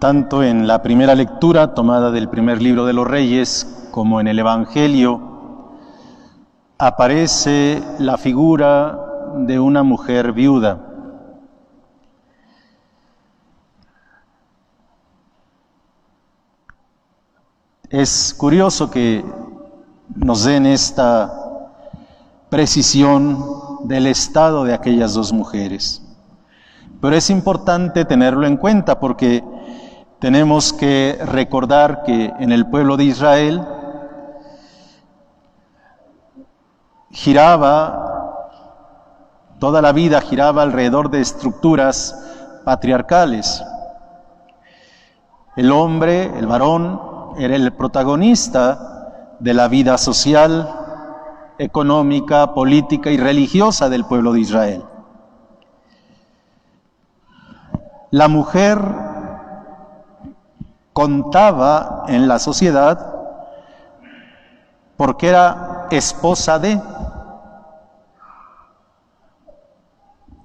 Tanto en la primera lectura tomada del primer libro de los Reyes como en el Evangelio aparece la figura de una mujer viuda. Es curioso que nos den esta precisión del estado de aquellas dos mujeres, pero es importante tenerlo en cuenta porque tenemos que recordar que en el pueblo de Israel toda la vida giraba alrededor de estructuras patriarcales. El hombre, el varón, era el protagonista de la vida social, económica, política y religiosa del pueblo de Israel. La mujer contaba en la sociedad porque era esposa de,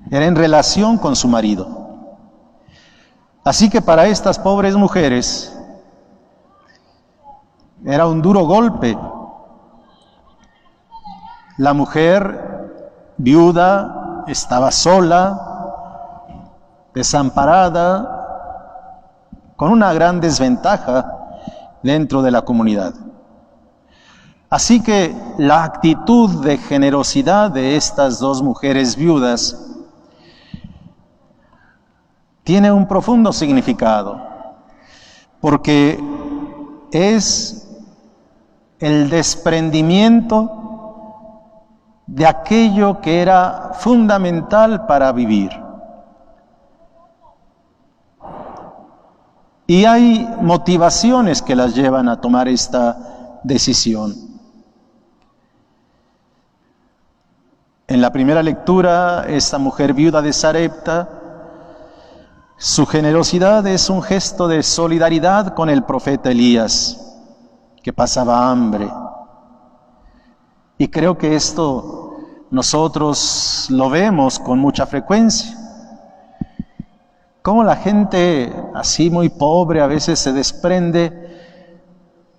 era en relación con su marido. Así que para estas pobres mujeres era un duro golpe. La mujer viuda estaba sola, desamparada, con una gran desventaja dentro de la comunidad. Así que la actitud de generosidad de estas dos mujeres viudas tiene un profundo significado, porque es el desprendimiento de aquello que era fundamental para vivir. Y hay motivaciones que las llevan a tomar esta decisión. En la primera lectura, esta mujer viuda de Sarepta, su generosidad es un gesto de solidaridad con el profeta Elías, que pasaba hambre. Y creo que esto nosotros lo vemos con mucha frecuencia. Cómo la gente así muy pobre a veces se desprende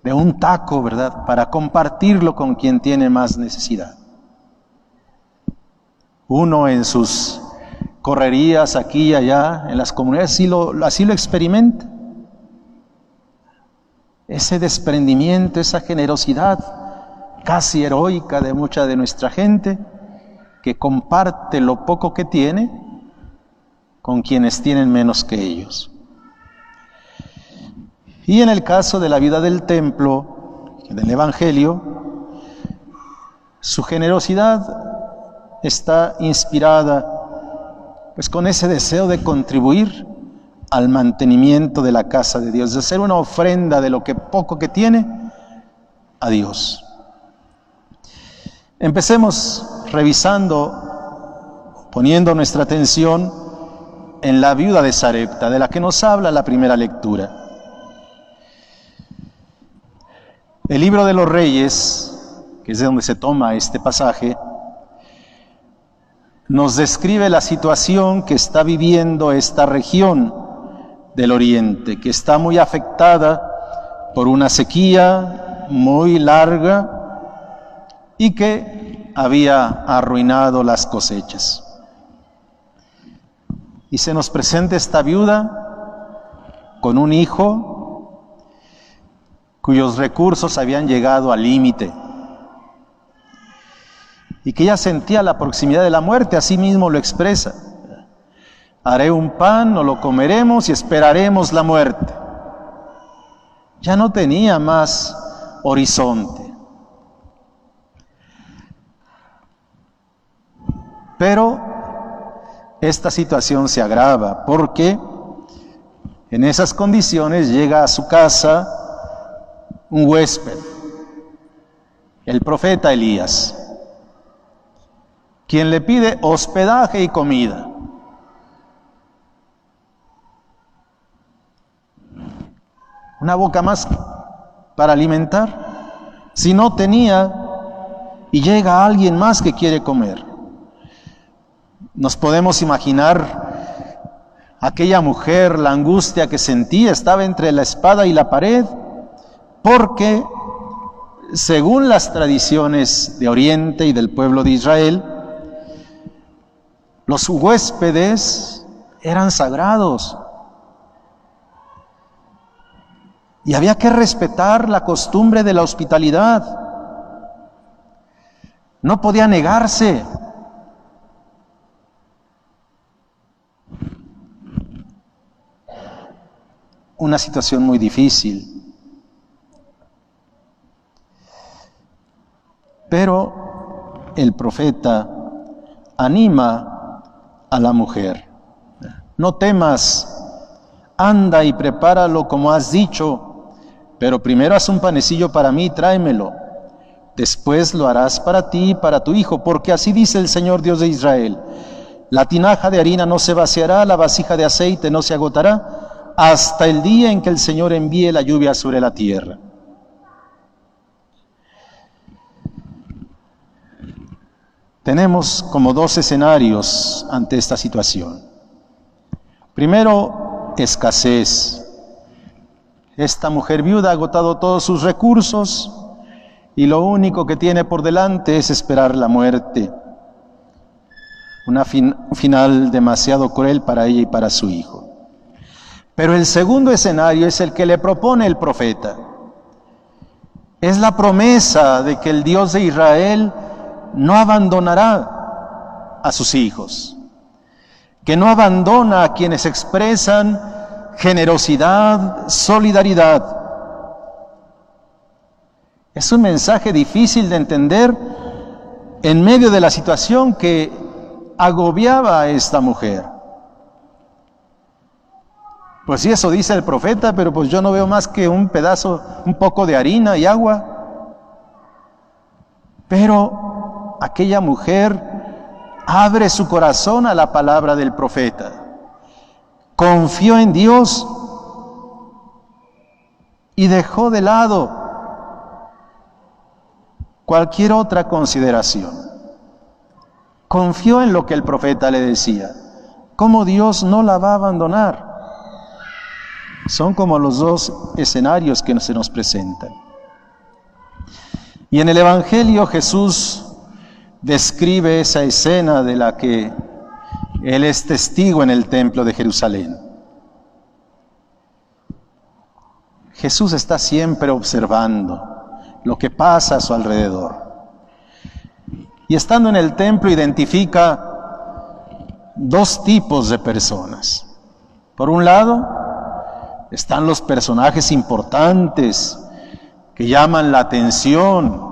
de un taco, ¿verdad?, para compartirlo con quien tiene más necesidad. Uno en sus correrías aquí y allá, en las comunidades, así lo experimenta. Ese desprendimiento, esa generosidad casi heroica de mucha de nuestra gente que comparte lo poco que tiene con quienes tienen menos que ellos. Y en el caso de la vida del templo, del Evangelio, su generosidad está inspirada pues con ese deseo de contribuir al mantenimiento de la casa de Dios, de hacer una ofrenda de lo que poco que tiene a Dios. Empecemos revisando, poniendo nuestra atención en la viuda de Sarepta, de la que nos habla la primera lectura. El libro de los Reyes, que es de donde se toma este pasaje, nos describe la situación que está viviendo esta región del Oriente, que está muy afectada por una sequía muy larga y que había arruinado las cosechas. Y se nos presenta esta viuda con un hijo cuyos recursos habían llegado al límite y que ya sentía la proximidad de la muerte. Así mismo lo expresa: haré un pan, no lo comeremos y esperaremos la muerte. Ya no tenía más horizonte. Pero esta situación se agrava porque en esas condiciones llega a su casa un huésped, el profeta Elías, quien le pide hospedaje y comida. Una boca más para alimentar. Si no tenía y llega alguien más que quiere comer. Nos podemos imaginar Aquella mujer, la angustia que sentía estaba entre la espada y la pared, porque según las tradiciones de Oriente y del pueblo de Israel, los huéspedes eran sagrados y había que respetar la costumbre de la hospitalidad. No podía negarse. Una situación muy difícil. Pero el profeta anima a la mujer. No temas, anda y prepáralo como has dicho, pero primero haz un panecillo para mí y tráemelo. Después lo harás para ti y para tu hijo, porque así dice el Señor Dios de Israel: la tinaja de harina no se vaciará, la vasija de aceite no se agotará, hasta el día en que el Señor envíe la lluvia sobre la tierra. Tenemos como dos escenarios ante esta situación. Primero, escasez. Esta mujer viuda ha agotado todos sus recursos y lo único que tiene por delante es esperar la muerte. Un final demasiado cruel para ella y para su hijo. Pero el segundo escenario es el que le propone el profeta. Es la promesa de que el Dios de Israel no abandonará a sus hijos, que no abandona a quienes expresan generosidad, solidaridad. Es un mensaje difícil de entender en medio de la situación que agobiaba a esta mujer. Pues sí, eso dice el profeta, pero pues yo no veo más que un poco de harina y agua. Pero aquella mujer abre su corazón a la palabra del profeta. Confió en Dios y dejó de lado cualquier otra consideración. Confió en lo que el profeta le decía. ¿Cómo Dios no la va a abandonar? Son como los dos escenarios que se nos presentan. Y en el Evangelio Jesús describe esa escena de la que Él es testigo en el templo de Jerusalén. Jesús está siempre observando lo que pasa a su alrededor. Y estando en el templo identifica dos tipos de personas. Por un lado, están los personajes importantes que llaman la atención,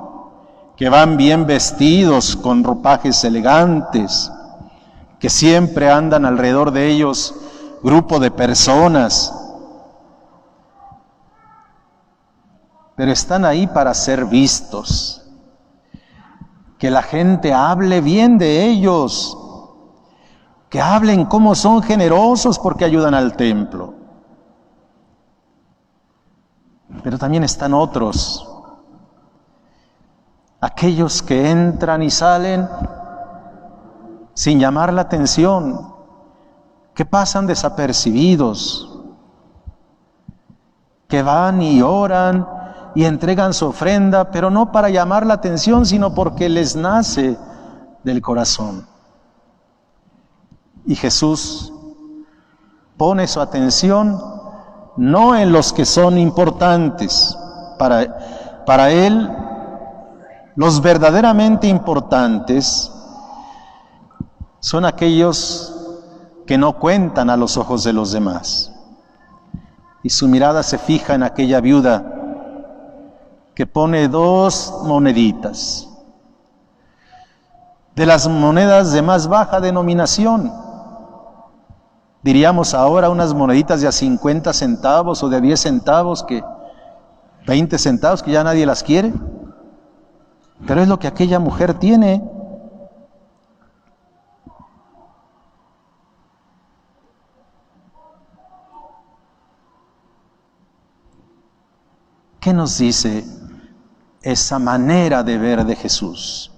que van bien vestidos con ropajes elegantes, que siempre andan alrededor de ellos grupo de personas, pero están ahí para ser vistos, que la gente hable bien de ellos, que hablen cómo son generosos porque ayudan al templo. Pero también están otros, aquellos que entran y salen sin llamar la atención, que pasan desapercibidos, que van y oran y entregan su ofrenda, pero no para llamar la atención, sino porque les nace del corazón. Y Jesús pone su atención no en los que son importantes. Para Él, los verdaderamente importantes son aquellos que no cuentan a los ojos de los demás. Y su mirada se fija en aquella viuda que pone 2 moneditas, de las monedas de más baja denominación. Diríamos ahora unas moneditas de a 50 centavos o de a 10 centavos, 20 centavos, que ya nadie las quiere. Pero es lo que aquella mujer tiene. ¿Qué nos dice esa manera de ver de Jesús?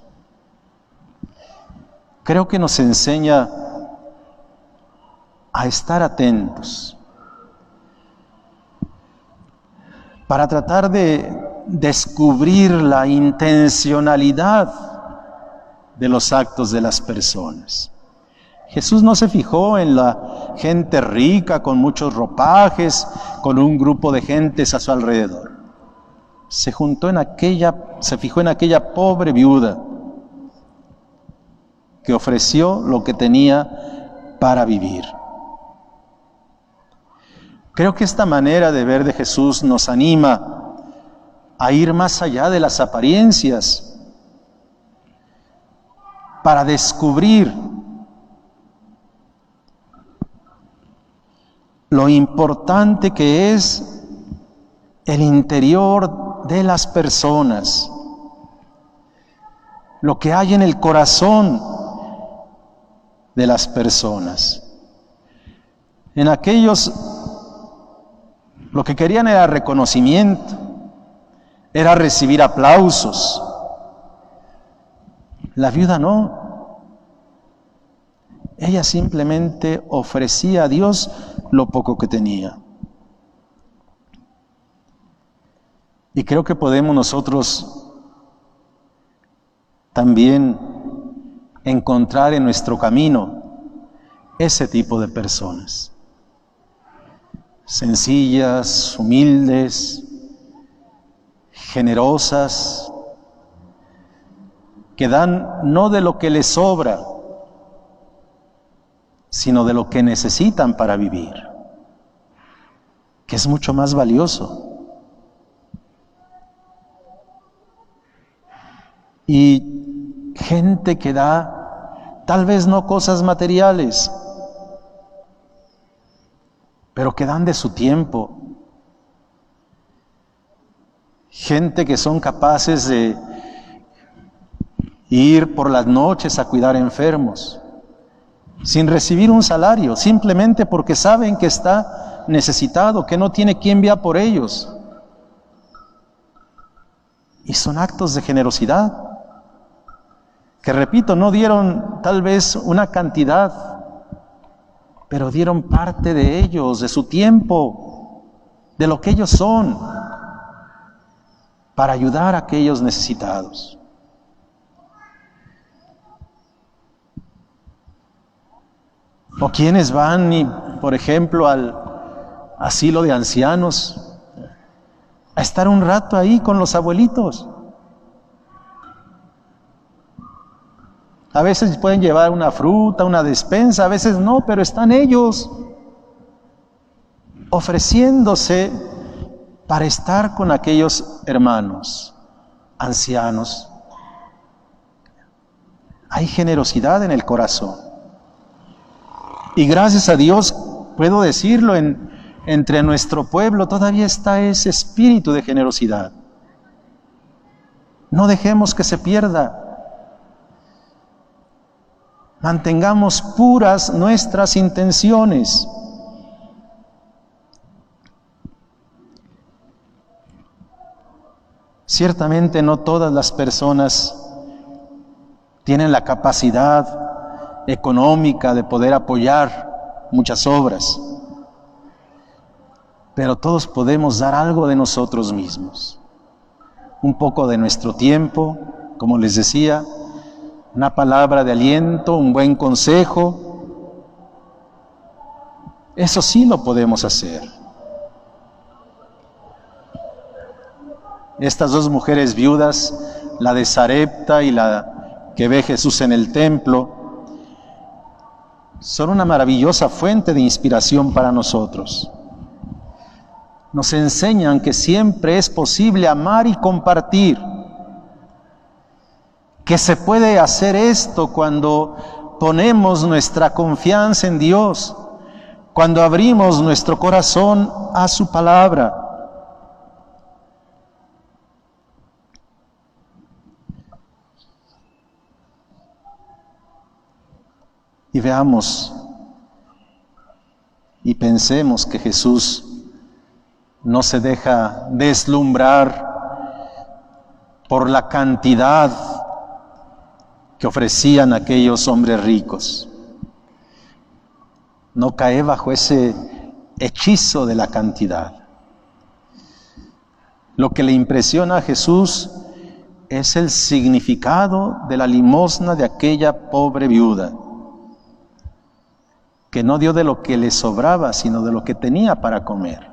Creo que nos enseña a estar atentos para tratar de descubrir la intencionalidad de los actos de las personas. Jesús no se fijó en la gente rica con muchos ropajes, con un grupo de gentes a su alrededor. Se fijó en aquella pobre viuda que ofreció lo que tenía para vivir. Creo que esta manera de ver de Jesús nos anima a ir más allá de las apariencias para descubrir lo importante que es el interior de las personas, lo que hay en el corazón de las personas. En aquellos lo que querían era reconocimiento, era recibir aplausos. La viuda no. Ella simplemente ofrecía a Dios lo poco que tenía. Y creo que podemos nosotros también encontrar en nuestro camino ese tipo de personas. Sencillas, humildes, generosas, que dan no de lo que les sobra, sino de lo que necesitan para vivir, que es mucho más valioso. Y gente que da, tal vez no cosas materiales, pero que dan de su tiempo. Gente que son capaces de ir por las noches a cuidar enfermos, sin recibir un salario, simplemente porque saben que está necesitado, que no tiene quien vea por ellos. Y son actos de generosidad, que repito, no dieron tal vez una cantidad, pero dieron parte de ellos, de su tiempo, de lo que ellos son, para ayudar a aquellos necesitados. O quienes van, por ejemplo, al asilo de ancianos, a estar un rato ahí con los abuelitos. A veces pueden llevar una fruta, una despensa, a veces no, pero están ellos ofreciéndose para estar con aquellos hermanos, ancianos. Hay generosidad en el corazón. Y gracias a Dios, puedo decirlo, entre nuestro pueblo todavía está ese espíritu de generosidad. No dejemos que se pierda. Mantengamos puras nuestras intenciones. Ciertamente no todas las personas tienen la capacidad económica de poder apoyar muchas obras, pero todos podemos dar algo de nosotros mismos, un poco de nuestro tiempo, como les decía, una palabra de aliento, un buen consejo. Eso sí lo podemos hacer. Estas dos mujeres viudas, la de Sarepta y la que ve Jesús en el templo, son una maravillosa fuente de inspiración para nosotros. Nos enseñan que siempre es posible amar y compartir, que se puede hacer esto cuando ponemos nuestra confianza en Dios, cuando abrimos nuestro corazón a su palabra. Y veamos y pensemos que Jesús no se deja deslumbrar por la cantidad que ofrecían aquellos hombres ricos. no cae bajo ese hechizo de la cantidad. Lo que le impresiona a Jesús es el significado de la limosna de aquella pobre viuda, que no dio de lo que le sobraba, sino de lo que tenía para comer.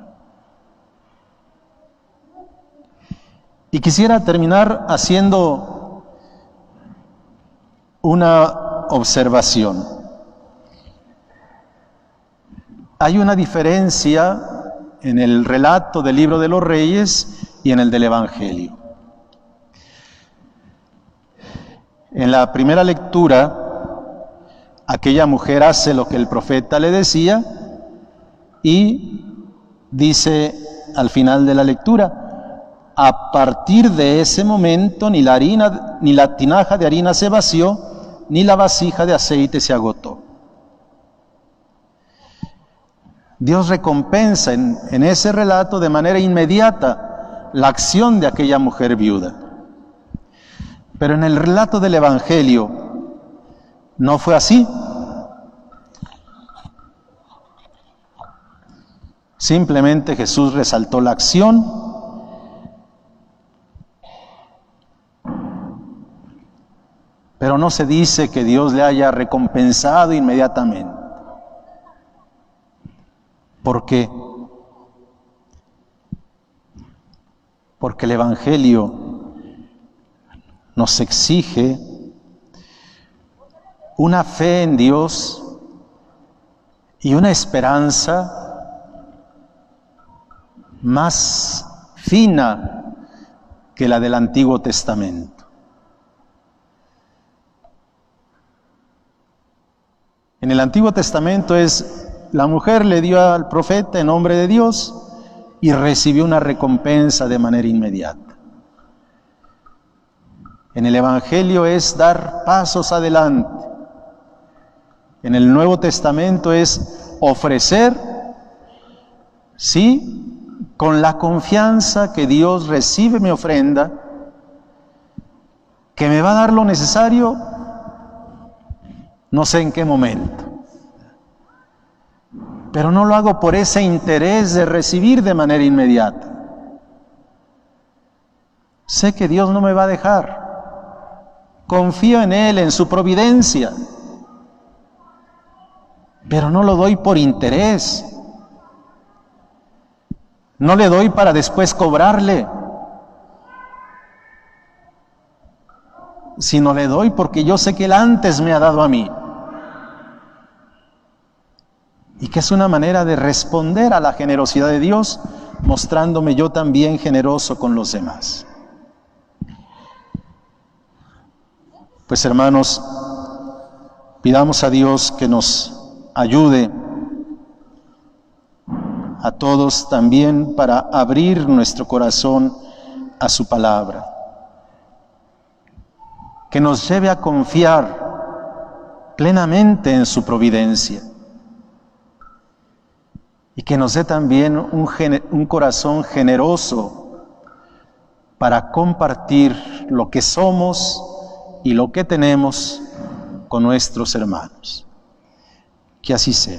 Y quisiera terminar haciendo una observación. Hay una diferencia en el relato del Libro de los Reyes y en el del Evangelio. En la primera lectura, aquella mujer hace lo que el profeta le decía y dice al final de la lectura: a partir de ese momento ni la tinaja de harina se vació, ni la vasija de aceite se agotó. Dios recompensa en ese relato de manera inmediata la acción de aquella mujer viuda. Pero en el relato del Evangelio no fue así. Simplemente Jesús resaltó la acción, pero no se dice que Dios le haya recompensado inmediatamente. ¿Por qué? Porque el Evangelio nos exige una fe en Dios y una esperanza más fina que la del Antiguo Testamento. En el Antiguo Testamento la mujer le dio al profeta en nombre de Dios y recibió una recompensa de manera inmediata. En el Evangelio es dar pasos adelante. En el Nuevo Testamento es ofrecer, sí, con la confianza que Dios recibe mi ofrenda, que me va a dar lo necesario, no sé en qué momento. Pero no lo hago por ese interés de recibir de manera inmediata. Sé que Dios no me va a dejar. Confío en Él, en su providencia. Pero no lo doy por interés. No le doy para después cobrarle. Sino le doy porque yo sé que Él antes me ha dado a mí. Y que es una manera de responder a la generosidad de Dios, mostrándome yo también generoso con los demás. Pues hermanos, pidamos a Dios que nos ayude a todos también para abrir nuestro corazón a su palabra. Que nos lleve a confiar plenamente en su providencia. Y que nos dé también un corazón generoso para compartir lo que somos y lo que tenemos con nuestros hermanos. Que así sea.